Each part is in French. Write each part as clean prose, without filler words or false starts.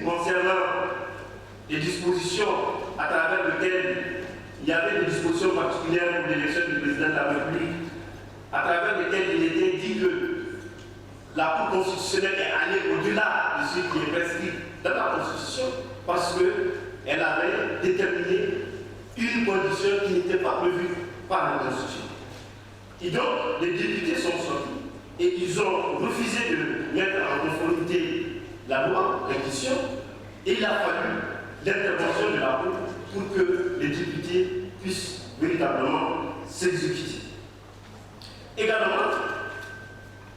concernant des dispositions à travers lesquelles il y avait des dispositions particulières pour l'élection du président de la République, à travers lesquelles il était dit que la Cour constitutionnelle est allée au-delà de ce qui est prescrit dans la Constitution parce qu'elle avait déterminé une condition qui n'était pas prévue par la Constitution. Et donc, les députés sont sortis et ils ont refusé de mettre en conformité la loi, la question, et il a fallu l'intervention de la Cour pour que les députés puissent véritablement s'exécuter. Également,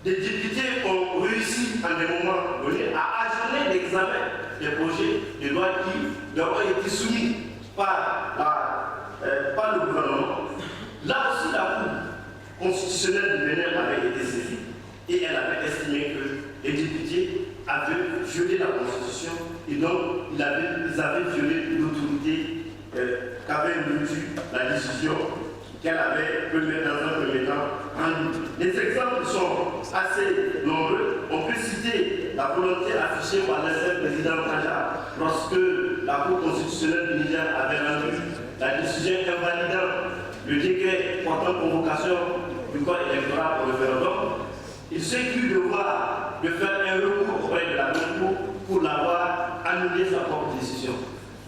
les députés ont réussi à des moments donnés à ajourner l'examen des projets de loi qui leur ont été soumis par le gouvernement. Là aussi, la Cour constitutionnelle du Bénin avait été saisie et elle avait estimé que les députés avaient violé la Constitution et donc ils avaient violé l'autorité qu'avait reçue la décision qu'elle avait dans un premier temps rendue. Les exemples sont assez nombreux. On peut citer la volonté affichée par l'ancien président Kaja lorsque la Cour constitutionnelle du Niger avait rendu la décision invalidant le décret portant convocation du code électoral pour le référendum. Il s'est cru devoir de faire un recours auprès de la même Cour pour l'avoir annulé sa propre décision.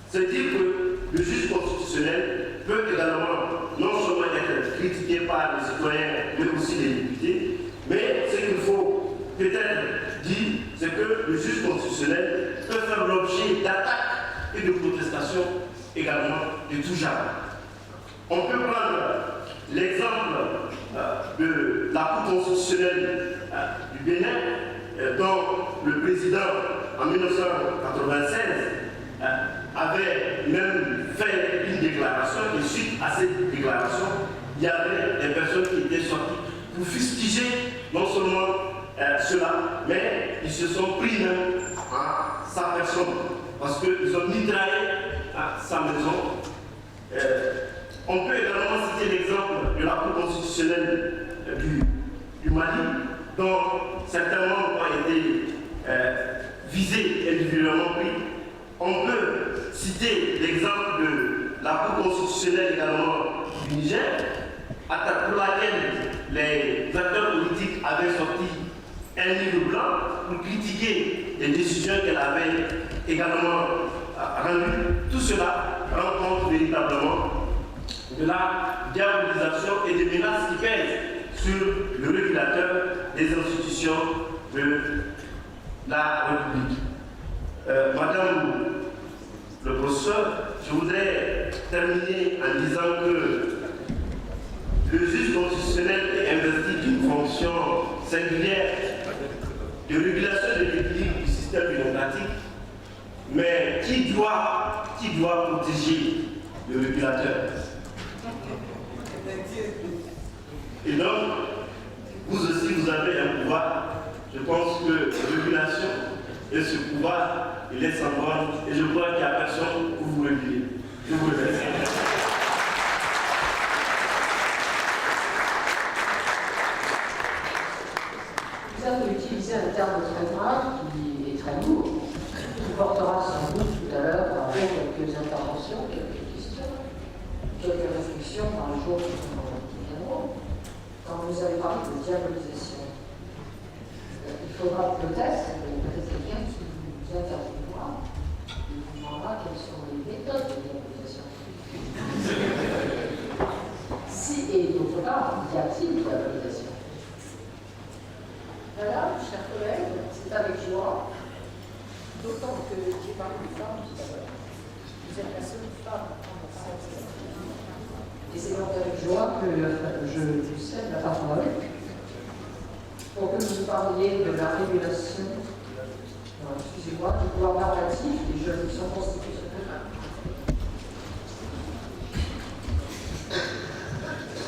C'est dire que le juge constitutionnel peut également non seulement être critiqué par les citoyens, mais aussi les députés, mais ce qu'il faut peut-être dire, c'est que le juge constitutionnel peut faire l'objet d'attaques et de protestations également de tout genre. On peut prendre l'exemple de la Cour constitutionnelle du Bénin, dont le président, en 1996, avait même fait une déclaration, et suite à cette déclaration, il y avait des personnes qui étaient sorties pour fustiger non seulement cela, mais ils se sont pris même à sa personne, parce qu'ils ont mitraillé à sa maison. On peut également citer l'exemple de la Cour constitutionnelle du Mali, dont certains membres ont été visés et individuellement pris. On peut citer l'exemple de la Cour constitutionnelle également du Niger, pour laquelle les acteurs politiques avaient sorti un livre blanc pour critiquer les décisions qu'elle avait également rendues. Tout cela rend compte véritablement de la diabolisation et des menaces qui pèsent sur le régulateur des institutions de la République. Madame le professeur, je voudrais terminer en disant que le juge constitutionnel est investi d'une fonction singulière de régulation de l'équilibre du système démocratique, mais qui doit protéger le régulateur. Et donc, vous aussi, vous avez un pouvoir. Je pense que la régulation et ce pouvoir, il est sans borne. Et je crois qu'il n'y a personne pour vous réguler. Je vous remercie. Vous avez utilisé un terme très grave qui est très lourd, qui portera sans doute tout à l'heure après quelques interventions, quelques questions, quelques réflexions dans les jours qui viendront. Quand vous avez parlé de diabolisation, il faudra peut-être quelqu'un qui vous interviendra et vous demandera quelles sont les méthodes de diabolisation. Si, et d'autre part, y a-t-il diabolisation? Voilà, chers collègues, c'est avec joie, d'autant que j'ai parlé de femmes tout à l'heure. Vous êtes la seule femme en cette. Et c'est donc avec joie que je vous cède la parole pour que vous parliez de la régulation, excusez-moi, du pouvoir normatif des juridictions constitutionnelles.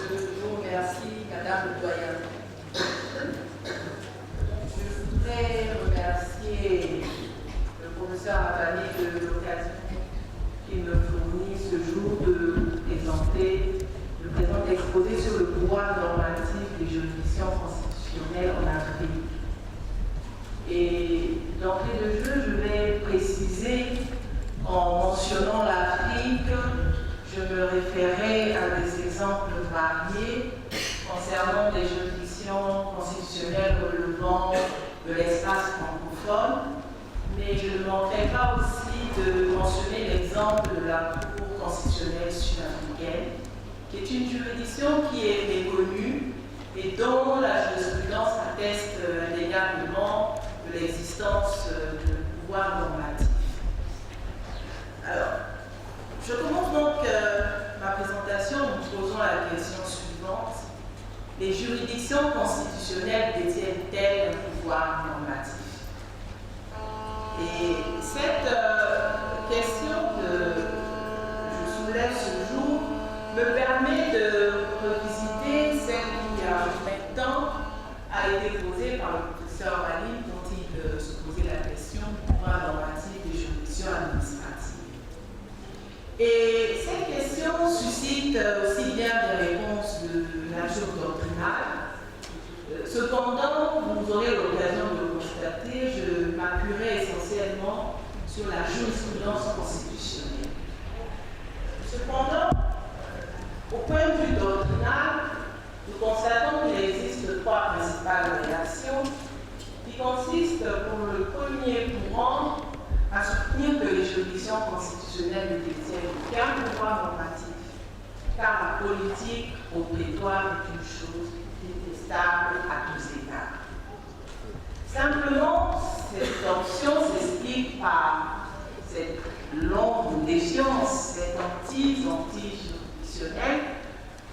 Je vous remercie, Madame le Doyen. Je voudrais remercier le professeur Abani de l'occasion qu'il me fournit ce jour de présenter l'exposé sur le pouvoir normatif des juridictions constitutionnelles en Afrique. Et d'entrée de jeu, je vais préciser ne manquerai pas aussi de mentionner l'exemple de la Cour constitutionnelle sud-africaine, qui est une juridiction qui est méconnue et dont la jurisprudence atteste indéniablement de l'existence de pouvoir normatif. Alors, je commence donc ma présentation en vous posant la question suivante. Les juridictions constitutionnelles détiennent-elles un pouvoir normatif? Et cette question que je soulève ce jour me permet de revisiter celle qui, il y a 20 ans, a été posée par le professeur Ali quand il se posait la question du pouvoir normatif des juridictions administratives. Et cette question suscite aussi bien des réponses de nature doctrinale. Cependant, vous aurez l'occasion de le constater, je m'appuierai essentiellement sur la jurisprudence constitutionnelle. Cependant, au point de vue doctrinal, nous constatons qu'il existe trois principales réactions qui consistent pour le premier courant à soutenir que les juridictions constitutionnelles ne détiennent qu'un pouvoir normatif, car la politique au prétoire est une chose détestable à tous égards. Simplement, cette option s'explique par cette longue défiance, cette hantise anti-juridictionnelle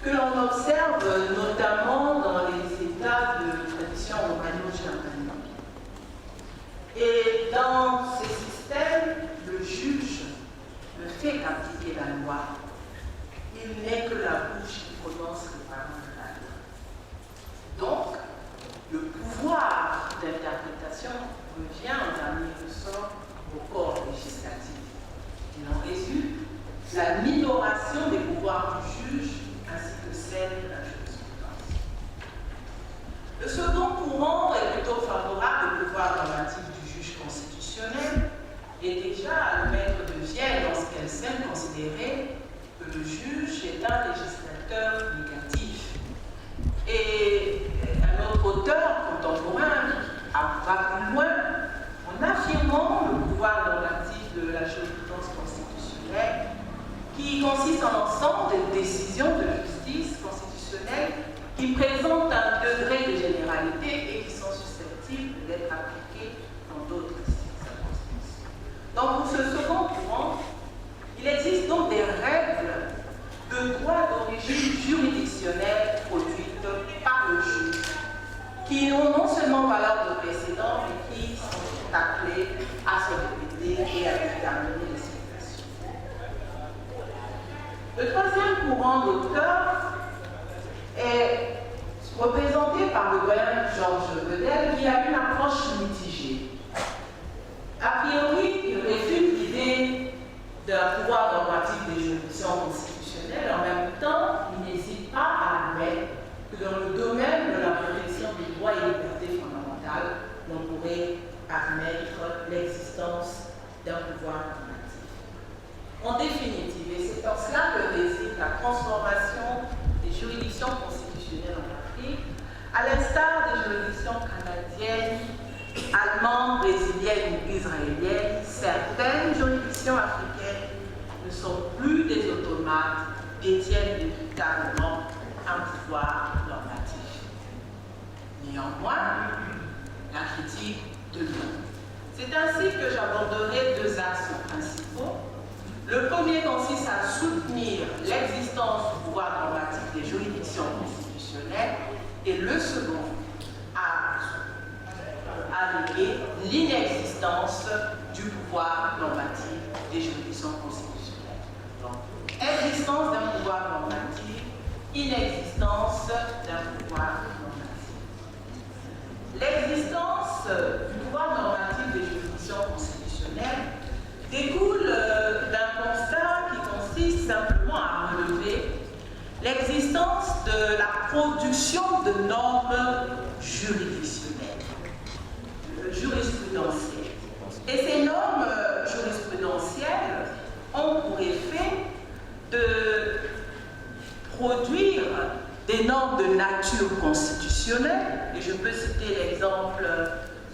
que l'on observe notamment dans les États de tradition romano-germanique. Et dans ces systèmes, le juge ne fait qu'appliquer la loi. Il n'est que la bouche qui prononce les paroles de la loi. Donc, le pouvoir d'interprétation revient en dernier ressort au corps législatif. Il en résulte la minoration des pouvoirs du juge ainsi que celle de la jurisprudence. Le second courant est plutôt favorable au pouvoir normatif du juge constitutionnel et déjà à le maître de Vienne lorsqu'elle s'aime considérer que le juge est un législateur négatif. Et un autre auteur contemporain va plus loin en affirmant le pouvoir normatif de la jurisprudence constitutionnelle qui consiste en l'ensemble des décisions de justice constitutionnelle qui présentent un degré de généralité et qui sont susceptibles d'être appliquées dans d'autres circonstances. Donc pour ce second courant, il existe donc des règles de droit d'origine juridictionnelle produites par le juge qui n'ont non seulement valeur de précédent mais qui sont appelées à se répéter et à déterminer les situations. Le troisième courant d'auteurs est représenté par le doyen Georges Vedel qui a une approche mitigée. A priori, il réfute l'idée d'un pouvoir normatif des juridictions constitutionnelles. En même temps, il n'hésite pas à admettre que dans le domaine de la protection des droits et libertés fondamentales, on pourrait admettre l'existence d'un pouvoir normatif. En définitive, et c'est en cela que réside la transformation des juridictions constitutionnelles en Afrique, à l'instar des juridictions canadiennes, allemandes, brésiliennes ou israéliennes, certaines juridictions africaines ne sont plus des automates, détiennent véritablement un pouvoir normatif. Néanmoins, la critique demeure. C'est ainsi que j'aborderai deux axes principaux. Le premier consiste à soutenir l'existence du pouvoir normatif des juridictions constitutionnelles et le second à alléguer l'inexistence du pouvoir normatif des juridictions constitutionnelles. Donc, existence d'un pouvoir normatif, inexistence d'un pouvoir normatif. L'existence du pouvoir normatif des juridictions constitutionnelles découle d'un constat qui consiste simplement à relever l'existence de la production de normes juridictionnelles, jurisprudentielles. Et ces normes jurisprudentielles ont pour effet de produire des normes de nature constitutionnelle, et je peux citer l'exemple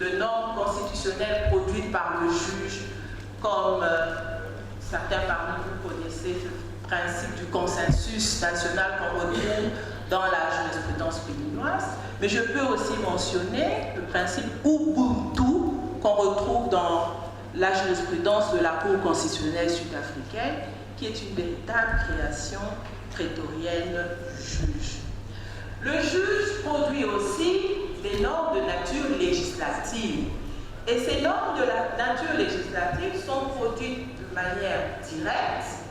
de normes constitutionnelles produites par le juge, comme certains parmi vous connaissez le principe du consensus national qu'on retrouve dans la jurisprudence béninoise, mais je peux aussi mentionner le principe Ubuntu qu'on retrouve dans la jurisprudence de la Cour constitutionnelle sud-africaine, qui est une véritable création prétorienne du juge. Le juge produit aussi des normes de nature législative. Et ces normes de la nature législative sont produites de manière directe,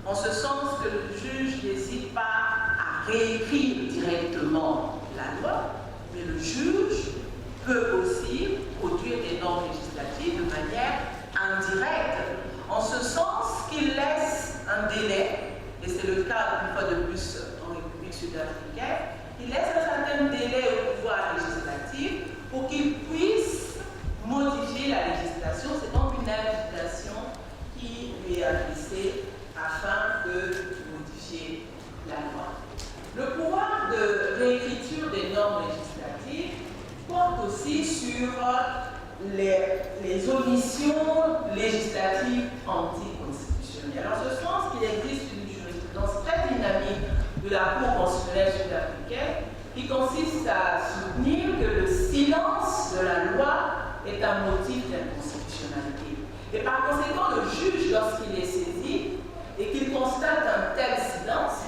en ce sens que le juge n'hésite pas à réécrire directement la loi, mais le juge peut aussi produire des normes législatives de manière indirecte, en ce sens qu'il laisse un délai, et c'est le cas une fois de plus en République sud-africaine, il laisse un certain délai au pouvoir législatif pour qu'il puisse modifier la législation. C'est donc une invitation qui lui est adressée afin de modifier la loi. Le pouvoir de réécriture des normes législatives porte aussi sur les omissions législatives anticonstitutionnelles. En ce sens qu'il existe une jurisprudence très dynamique de la Cour constitutionnelle sud-africaine qui consiste à soutenir que le silence de la loi est un motif d'inconstitutionnalité. Et par conséquent, le juge, lorsqu'il est saisi et qu'il constate un tel silence,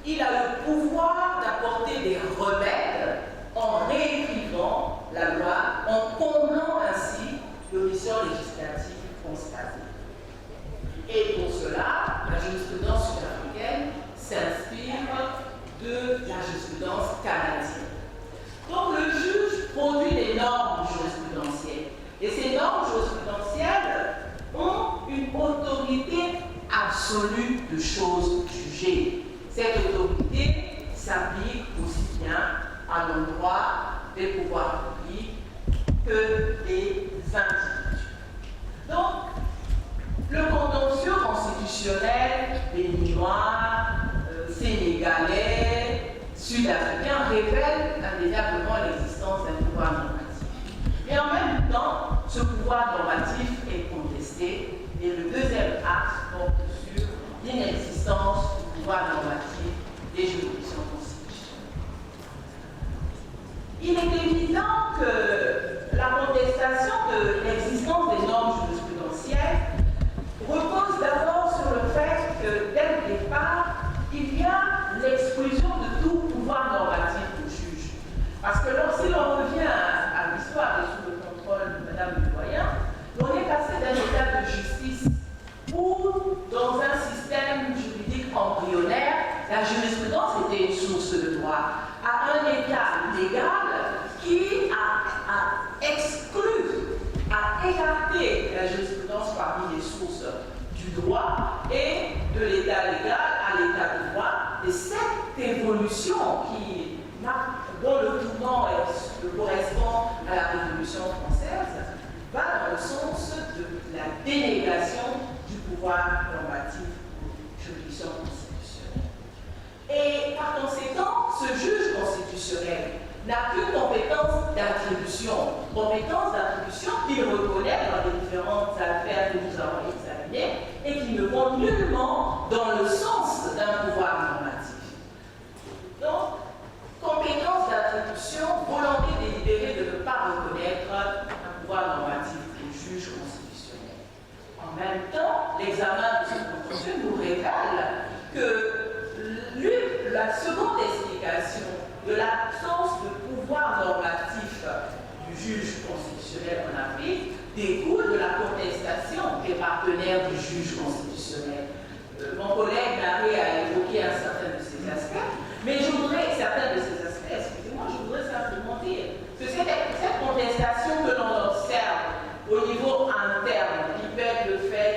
il a le pouvoir d'apporter des remèdes en réécrivant la loi, en comblant ainsi l'omission législative constatée. Et pour cela, la jurisprudence sud-africaine s'inspire de la jurisprudence canadienne. Donc le juge produit des normes jurisprudentielles. Et ces normes jurisprudentielles ont une autorité absolue de choses jugées. Cette autorité s'applique aussi bien à l'endroit des pouvoirs publics que des individus. Donc, le contentieux constitutionnel béninois, sénégalais, sud-africain révèle indéniablement l'existence d'un pouvoir normatif. Mais en même temps, ce pouvoir normatif est contesté et le deuxième acte porte sur l'inexistence du pouvoir normatif des juridictions constitutionnelles. Il est évident que la contestation de l'existence des normes jurisprudentielles repose d'abord sur le fait que, dès le départ, il y a l'exclusion de tout pouvoir normatif du juge. Parce que si l'on revient à l'histoire et sous le contrôle de Mme Le Doyen, on est passé d'un état de justice où, dans un système juridique embryonnaire, la jurisprudence était une source de droit, à un état légal qui a exclu, a écarté la jurisprudence parmi les sources du droit et de l'état légal à l'état de droit. Et cette évolution dont le tournant correspond à la Révolution française va dans le sens de la délégation du pouvoir normatif aux juridictions constitutionnelles. Et par conséquent, ce juge constitutionnel n'a qu'une compétence d'attribution qu'il reconnaît dans les différentes affaires que nous avons examinées et qui ne vont nullement dans le sens d'un pouvoir normatif. Donc, compétence d'attribution, volonté délibérée de ne pas reconnaître un pouvoir normatif au juge constitutionnel. En même temps, l'examen de ce contentieux nous révèle que la seconde explication de l'absence de pouvoir normatif du juge constitutionnel en Afrique découle de la contestation des partenaires du juge constitutionnel. Mon collègue Naré a évoqué un certain de ces aspects, mais je voudrais simplement dire que cette contestation que l'on observe au niveau interne, qui peut être le fait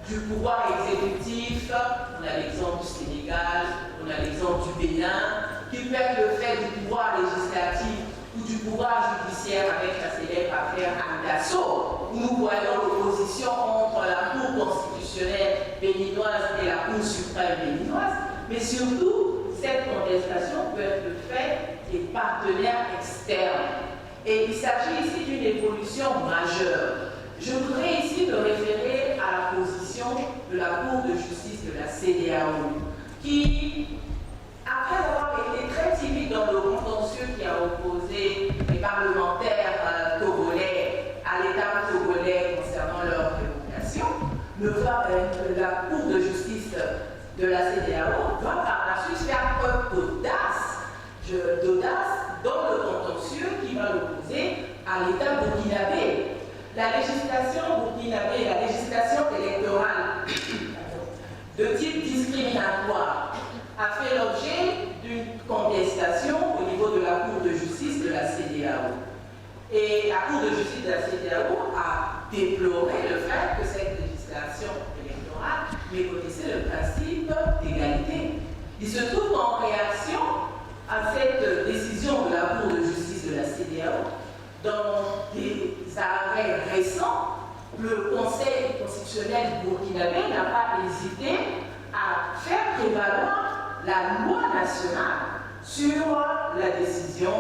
du pouvoir exécutif, on a l'exemple du Sénégal, on a l'exemple du Bénin, qui peut être le fait du pouvoir législatif ou du pouvoir judiciaire avec la célèbre affaire Andasso, où nous voyons l'opposition entre la Cour constitutionnelle béninoise et la Cour suprême béninoise, mais surtout, cette contestation peut être le fait des partenaires externes Et il s'agit ici d'une évolution majeure. Je voudrais ici me référer à la position de la Cour de justice de la CEDEAO, qui, après avoir été très timide dans le contentieux qui a opposé les parlementaires togolais à l'État togolais concernant leur révocation, la Cour de justice de la CEDEAO va par la suite faire preuve d'audace dans le contentieux qui va l'opposer à l'État burkinabé. La législation burkinabé, la législation électorale de type discriminatoire a fait l'objet d'une contestation au niveau de la Cour de justice de la CEDEAO. Et la Cour de justice de la CEDEAO a déploré le fait que cette législation électorale méconnaissait le principe d'égalité. Il se trouve qu'en réaction à cette décision de la Cour de justice de la CEDEAO, dans des arrêts récents, le Conseil constitutionnel burkinabé n'a pas hésité à faire prévaloir la loi nationale sur la décision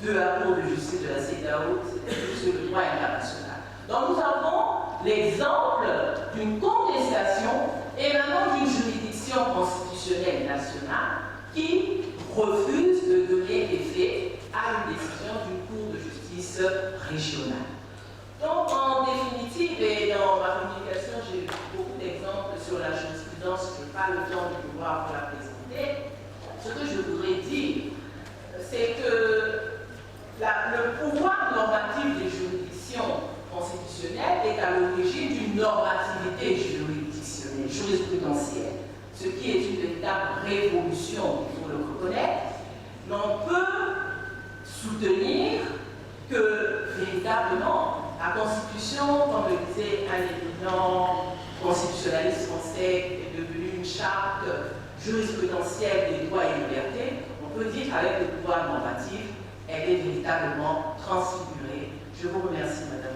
de la Cour de justice de la CEDEAO, c'est-à-dire sur le droit international. Donc nous avons l'exemple d'une contestation émanant d'une juridiction constitutionnelle nationale qui refuse de donner effet à une décision d'une Cour de justice régionale. Donc en définitive, et dans ma communication, j'ai beaucoup d'exemples sur la jurisprudence, je n'ai pas le temps de pouvoir vous la présenter. Ce que je voudrais dire, c'est que le pouvoir normatif des juridictions constitutionnelles est à l'origine d'une normativité jurisprudentielle, ce qui est une véritable révolution, il faut le reconnaître. L'on peut soutenir que véritablement la Constitution, comme le disait un éminent constitutionnaliste français, est devenue une charte jurisprudentielle des droits et libertés. On peut dire qu'avec le pouvoir normatif, elle est véritablement transfigurée. Je vous remercie, Madame.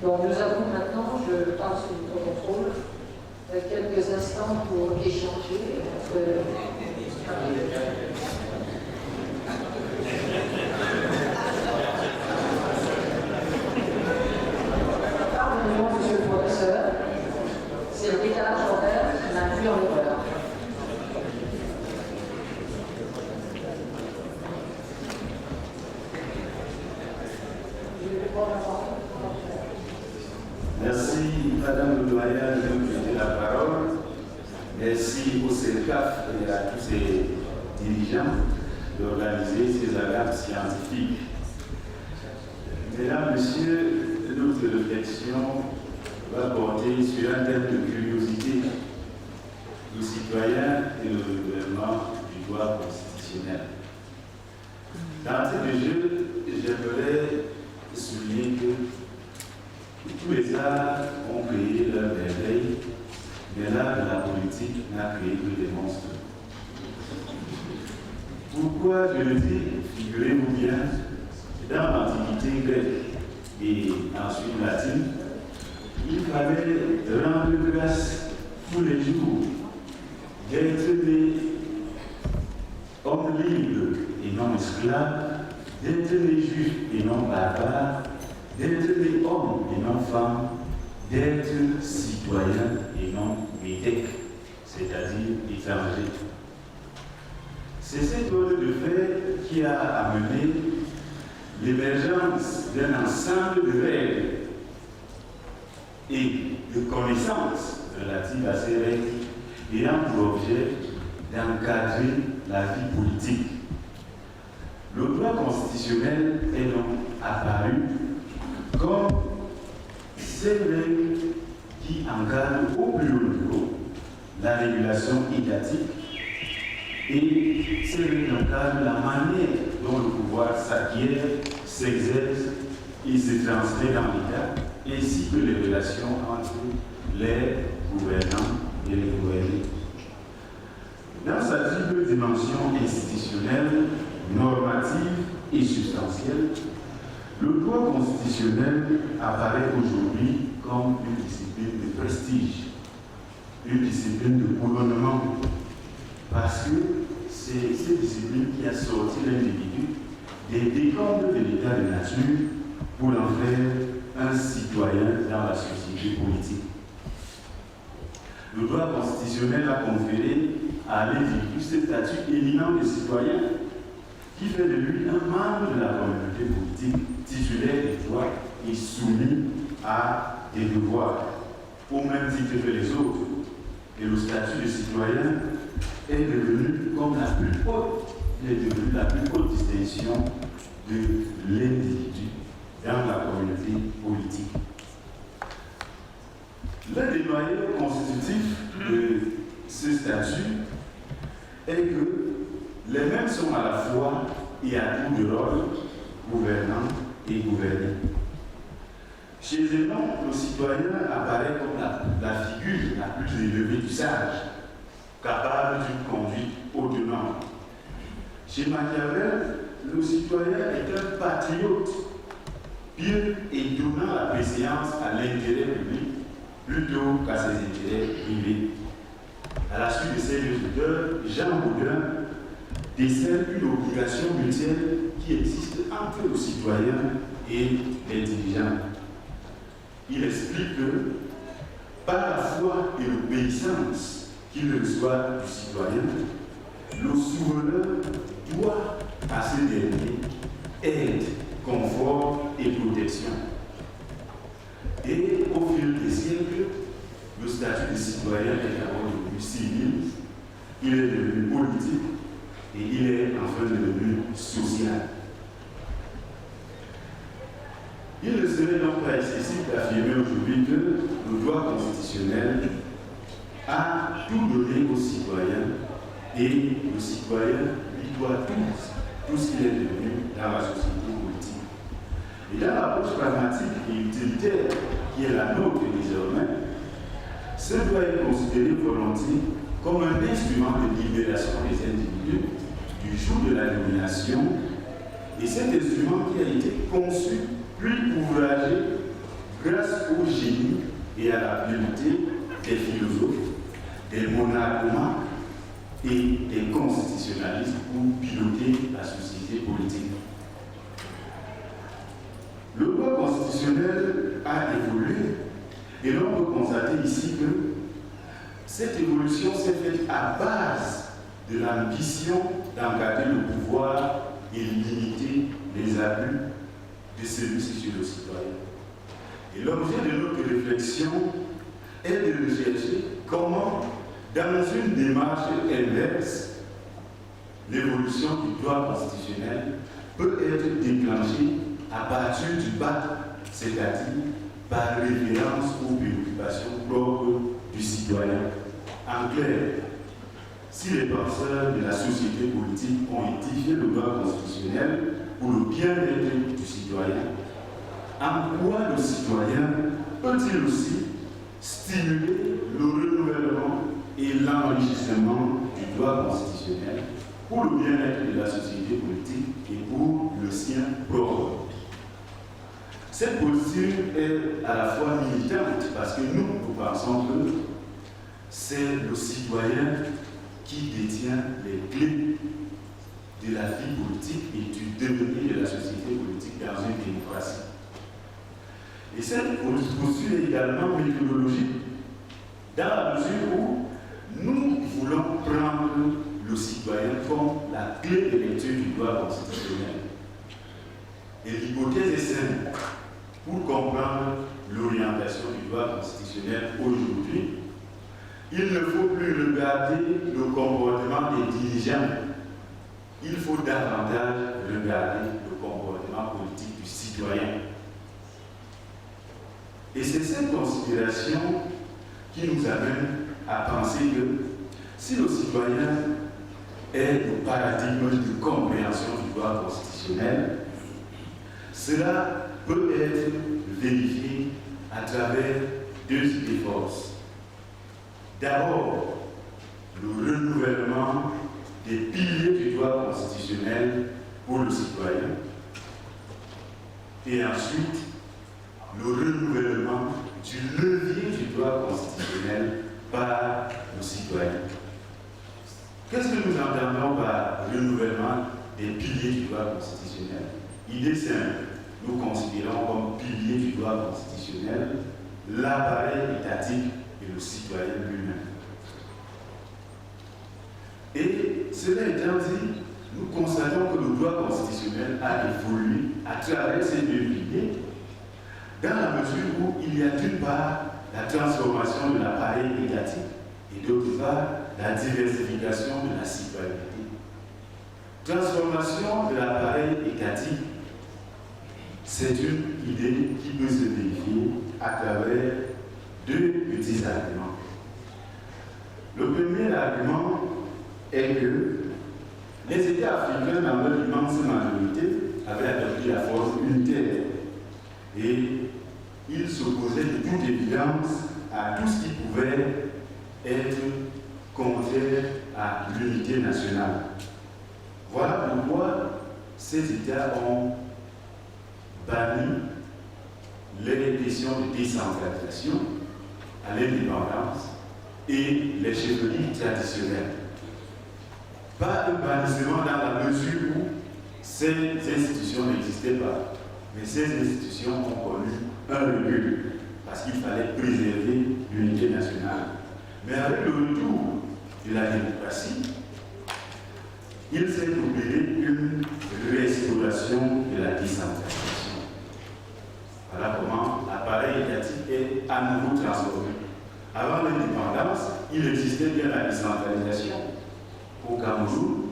Donc nous avons maintenant, je passe sous le contrôle, quelques instants pour échanger. Pardonnez-moi, monsieur le professeur, c'est le décalage horaire qui m'a induit en erreur. Merci, Madame le doyen, de me donner la parole. Merci au CERCAF et à tous ses dirigeants d'organiser ces alertes scientifiques. Mesdames, Messieurs, notre réflexion va porter sur un thème de curiosité, le citoyen et le gouvernement du droit constitutionnel. D'entrée de jeu, j'aimerais souligner que tous les arts ont créé leur merveille, mais l'art de la politique n'a créé que des monstres. Pourquoi je le dis? Figurez-vous bien, dans l'Antiquité grecque et ensuite latine, il fallait rendre grâce tous les jours d'être des hommes libres et non esclaves, d'être des juifs et non barbares, d'être des hommes et non femmes, d'être citoyens et non métèques, c'est-à-dire étrangers. C'est cet ordre de fait qui a amené l'émergence d'un ensemble de règles et de connaissances relatives à ces règles ayant pour objet d'encadrer la vie politique. Le droit constitutionnel est donc apparu comme ces règles qui encadrent au plus haut niveau la régulation étatique et ces règles encadrent la manière dont le pouvoir s'acquiert, s'exerce et se transmet dans l'État, ainsi que les relations entre les gouvernants et les gouvernés. Dans sa triple dimension institutionnelle, normative et substantielle, le droit constitutionnel apparaît aujourd'hui comme une discipline de prestige, une discipline de couronnement, parce que c'est cette discipline qui a sorti l'individu des décombres de l'état de nature pour en faire un citoyen dans la société politique. Le droit constitutionnel a conféré à l'individu ce statut éminent de citoyen qui fait de lui un membre de la communauté politique, titulaire des droits et soumis à des devoirs, au même titre que les autres. Et le statut de citoyen est devenu comme la plus haute distinction de l'individu dans la communauté politique. L'un des noyaux constitutifs de ce statut est que les mêmes sont à la fois et à tour de rôle gouvernants et gouvernés. Chez Zénon, le citoyen apparaît comme la figure la plus élevée du sage, capable d'une conduite autonome. Chez Machiavel, le citoyen est un patriote, pieux et donnant la préséance à l'intérêt public plutôt qu'à ses intérêts privés. À la suite de ces deux auteurs, Jean Baudin décèle une obligation mutuelle qui existe entre le citoyen et les dirigeants. Il explique que, par la foi et l'obéissance qu'il reçoit du citoyen, le souverain doit à ce dernier aide, confort et protection. Et au fil des siècles, le statut de citoyen est d'abord devenu civil, il est devenu politique et il est enfin devenu social. Il ne serait donc pas excessif d'affirmer aujourd'hui que le droit constitutionnel a tout donné aux citoyens et le citoyen lui doit tout ce qu'il est devenu dans la société politique. Et dans l'approche pragmatique et utilitaire qui est la nôtre désormais, ce doit être considéré volontiers comme un instrument de libération des individus du joug de la domination, et cet instrument qui a été conçu puis ouvragé grâce au génie et à l'habileté des philosophes, des monarchomaques et des constitutionnalistes pour piloter la société politique. Le droit constitutionnel a évolué et l'on peut constater ici que cette évolution s'est faite à base de l'ambition d'encadrer le pouvoir et limiter les abus de celui-ci sur le citoyen. Et l'objet de notre réflexion est de rechercher comment, dans une démarche inverse, l'évolution du droit constitutionnel peut être déclenchée à partir du bas, c'est-à-dire par référence aux préoccupations propres du citoyen. En clair, si les penseurs de la société politique ont édifié le droit constitutionnel pour le bien-être du citoyen, en quoi le citoyen peut-il aussi stimuler le renouvellement et l'enrichissement du droit constitutionnel pour le bien-être de la société politique et pour le sien propre? Cette posture est à la fois militante parce que nous pensons que c'est le citoyen qui détient les clés de la vie politique et du devenir de la société politique dans une démocratie. Et cette posture est également méthodologique dans la mesure où nous voulons prendre le citoyen comme la clé de lecture du droit constitutionnel. Et l'hypothèse est simple. Pour comprendre l'orientation du droit constitutionnel aujourd'hui, il ne faut plus regarder le comportement des dirigeants. Il faut davantage regarder le comportement politique du citoyen. citoyen. Et c'est cette considération qui nous amène à penser que si le citoyen est le paradigme de compréhension du droit constitutionnel, cela peut être vérifié à travers deux idées forces. D'abord, le renouvellement des piliers du droit constitutionnel pour le citoyen, et ensuite le renouvellement du levier du droit constitutionnel par le citoyen. Qu'est-ce que nous entendons par renouvellement des piliers du droit constitutionnel? Idée simple, nous considérons comme pilier du droit constitutionnel l'appareil étatique et le citoyen lui-même. Et cela étant dit, nous constatons que le droit constitutionnel a évolué à travers ces deux piliers, dans la mesure où il y a d'une part la transformation de l'appareil étatique et d'autre part la diversification de la citoyenneté. Transformation de l'appareil étatique, c'est une idée qui peut se vérifier à travers deux petits arguments. Le premier argument est que les États africains, dans leur immense majorité, avaient adopté la forme unitaire et ils s'opposaient de toute évidence à tout ce qui pouvait être contraire à l'unité nationale. Voilà pourquoi ces États ont banni les questions de décentralisation à l'indépendance et les chefferies traditionnelles. Pas un bannissement dans la mesure où ces institutions n'existaient pas, mais ces institutions ont connu un recul parce qu'il fallait préserver l'unité nationale. Mais avec le retour de la démocratie, il s'est opéré une restauration de la décentralisation. Voilà comment l'appareil étatique est à nouveau transformé. Avant l'indépendance, il existait bien la décentralisation. Au Cameroun,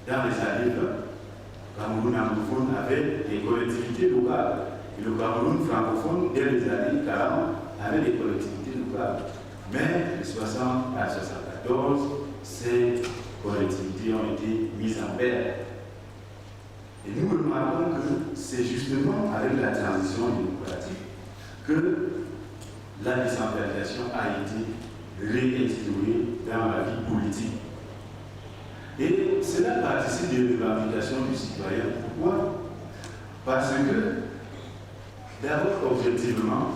dans les années 20, le Cameroun anglophone avait des collectivités locales. Et le Cameroun francophone, dès les années 40, avait des collectivités locales. Mais de 60 à 74, ces collectivités ont été mises en paix. Et nous remarquons que c'est justement avec la transition démocratique que la décentralisation a été réinstaurée dans la vie politique. Et cela participe de revendications du citoyen. Pourquoi? Parce que, d'abord, objectivement,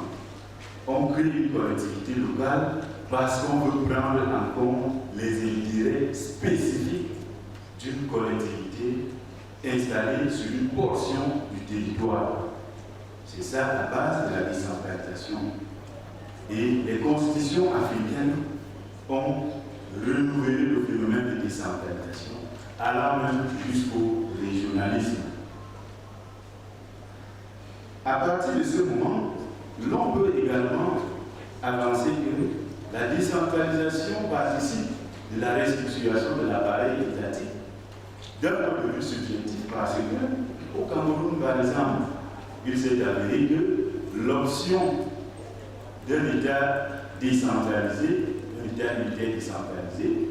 on crée une collectivité locale parce qu'on veut prendre en compte les intérêts spécifiques d'une collectivité installée sur une portion du territoire. C'est ça la base de la décentralisation. Et les constitutions africaines ont renouvelé le phénomène de décentralisation, allant même jusqu'au régionalisme. À partir de ce moment, l'on peut également avancer que la décentralisation participe de la restructuration de l'appareil étatique d'un point de vue subjectif, parce que au Cameroun, par exemple, il s'est avéré que l'option d'un État décentralisé, d'un État militaire décentralisé,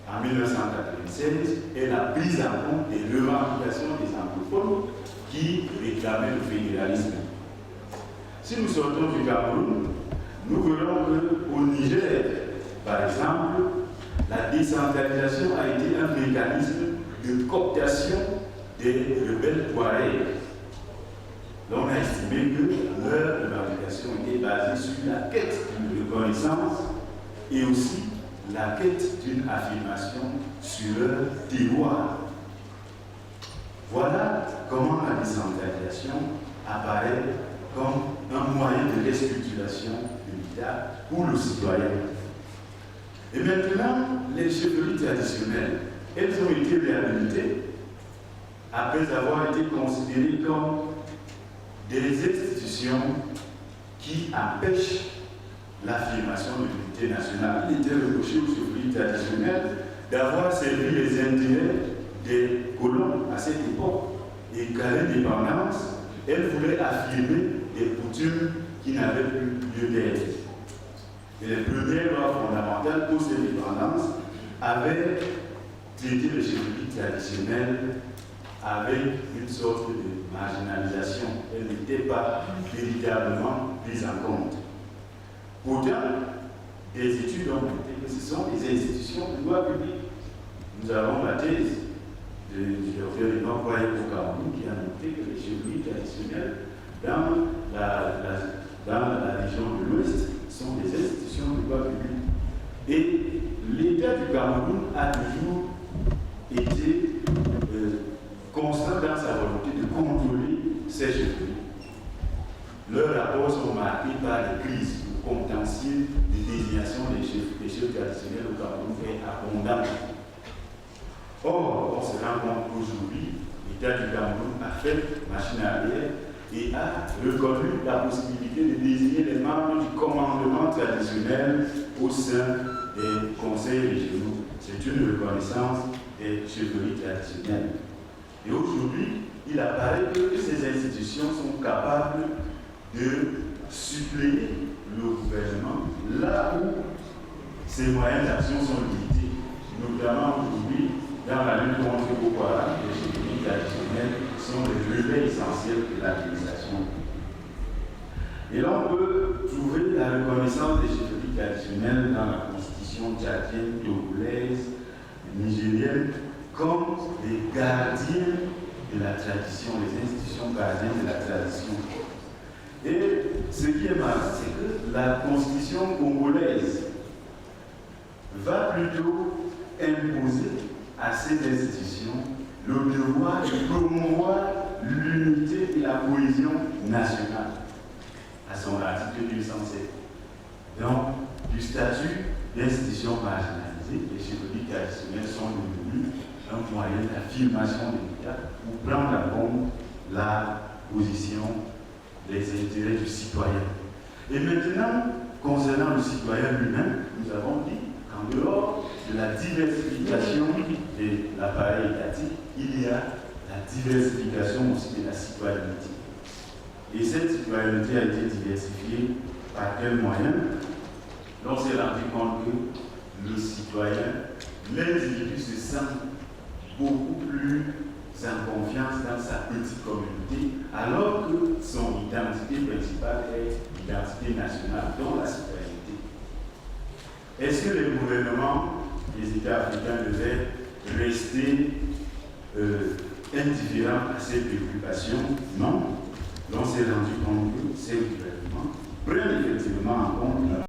en 1996, est la prise en compte des revendications des anglophones qui réclamaient le fédéralisme. Si nous sortons du Cameroun, nous verrons qu'au Niger, par exemple, la décentralisation a été un mécanisme de cooptation des rebelles Touaregs. On a estimé que leur revendication était basée sur la quête d'une reconnaissance et aussi la quête d'une affirmation sur leur terroir. Voilà comment la décentralisation apparaît comme un moyen de restructuration de l'État pour le citoyen. Et maintenant, les chefferies traditionnelles, elles ont été réhabilitées après avoir été considérées comme des institutions qui empêchent l'affirmation de l'unité nationale. Il était reproché aux chefferies traditionnelles d'avoir servi les intérêts des colons à cette époque et qu'à l'indépendance, elle voulait affirmer des coutumes qui n'avaient plus lieu d'être. Et les premières lois fondamentales pour cette indépendance avaient traité le chevalier traditionnel avec une sorte de marginalisation. Elle n'était pas véritablement prise en compte. Pourtant, des études ont montré que ce sont des institutions de loi publique. Nous avons la thèse du docteur Léon Croyer au Cameroun qui a montré que les chevaliers traditionnels dans la région de l'Ouest sont des institutions de loi publique. Et l'État du Cameroun a toujours été constant dans sa volonté de contrôler ces chevaliers. Leurs rapports sont marqués par les crises. Le contentieux de désignation des chefs traditionnels au Cameroun est abondant. Or, on se rend compte qu'aujourd'hui, l'État du Cameroun a fait machine arrière et a reconnu la possibilité de désigner les membres du commandement traditionnel au sein des conseils régionaux. C'est une reconnaissance des chefferies traditionnelles. Et aujourd'hui, il apparaît que ces institutions sont capables de suppléer le gouvernement là où ses moyens d'action sont limités. Notamment aujourd'hui, dans la lutte contre Boko Haram, les chefferies traditionnelles sont les relais essentiels de l'administration. Et là, on peut trouver la reconnaissance des chefferies traditionnelles dans la constitution tchadienne, togolaise, nigérienne, comme les gardiens de la tradition, les institutions gardiennes de la tradition. Et ce qui est marrant, c'est que la constitution congolaise va plutôt imposer à ces institutions le devoir de promouvoir l'unité et la cohésion nationale, à son article 207. Donc, du statut d'institution marginalisée, les chefferies traditionnelles sont devenues un moyen d'affirmation de l'État pour prendre en compte la position, les intérêts du citoyen. Et maintenant, concernant le citoyen lui-même, nous avons dit qu'en dehors de la diversification de l'appareil étatique, il y a la diversification aussi de la citoyenneté. Et cette citoyenneté a été diversifiée par quel moyen? On s'est rendu compte que le citoyen, l'individu se sent beaucoup plus en confiance dans sa petite communauté, alors que son identité principale est l'identité nationale, dont la citoyenneté. Est-ce que les gouvernements des États africains devaient rester indifférents à ces préoccupations? Non. On s'est rendu compte que ces gouvernements prennent effectivement en compte